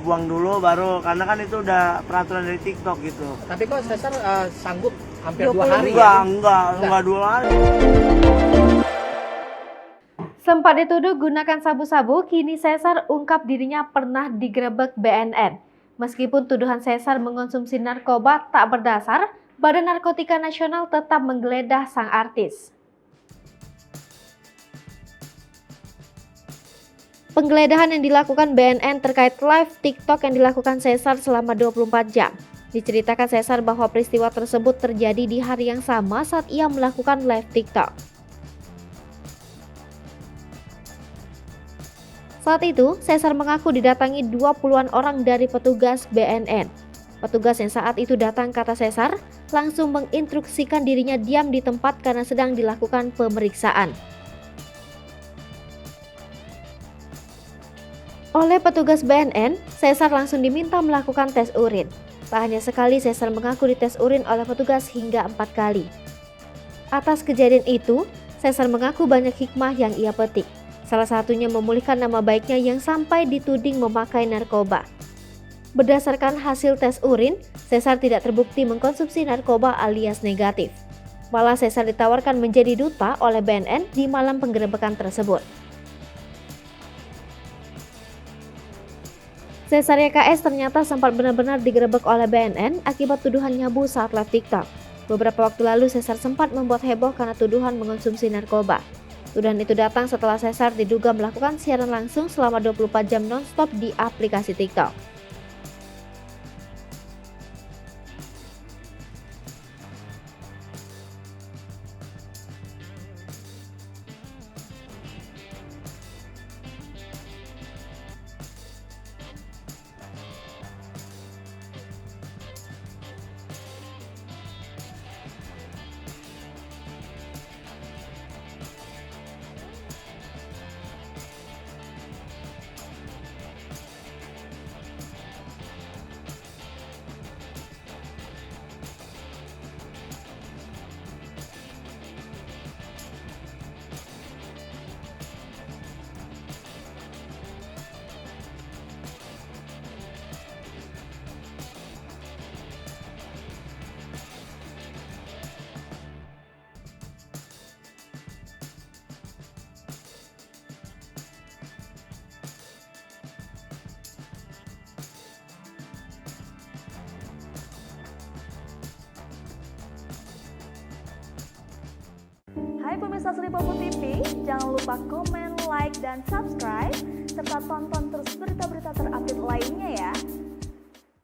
buang dulu baru, karena kan itu udah peraturan dari TikTok gitu. Tapi kok Cesar sanggup hampir 2 hari Enggak 2 hari. Sempat dituduh gunakan sabu-sabu, kini Cesar ungkap dirinya pernah digerebek BNN. Meskipun tuduhan Cesar mengonsumsi narkoba tak berdasar, Badan Narkotika Nasional tetap menggeledah sang artis. Penggeledahan yang dilakukan BNN terkait live TikTok yang dilakukan Cesar selama 24 jam. Diceritakan Cesar bahwa peristiwa tersebut terjadi di hari yang sama saat ia melakukan live TikTok. Saat itu, Cesar mengaku didatangi 20-an orang dari petugas BNN. Petugas yang saat itu datang, kata Cesar, langsung menginstruksikan dirinya diam di tempat karena sedang dilakukan pemeriksaan. Oleh petugas BNN, Cesar langsung diminta melakukan tes urin. Tak hanya sekali, Cesar mengaku dites urin oleh petugas hingga 4 kali. Atas kejadian itu, Cesar mengaku banyak hikmah yang ia petik. Salah satunya memulihkan nama baiknya yang sampai dituding memakai narkoba. Berdasarkan hasil tes urin, Cesar tidak terbukti mengkonsumsi narkoba alias negatif. Malah Cesar ditawarkan menjadi duta oleh BNN di malam penggerebekan tersebut. Cesar YKS ternyata sempat benar-benar digerebek oleh BNN akibat tuduhan nyabu saat live TikTok. Beberapa waktu lalu Cesar sempat membuat heboh karena tuduhan mengonsumsi narkoba. Tuduhan itu datang setelah Cesar diduga melakukan siaran langsung selama 24 jam non-stop di aplikasi TikTok. Hai pemirsa Sri Popo TV, jangan lupa komen, like, dan subscribe, serta tonton terus berita-berita terupdate lainnya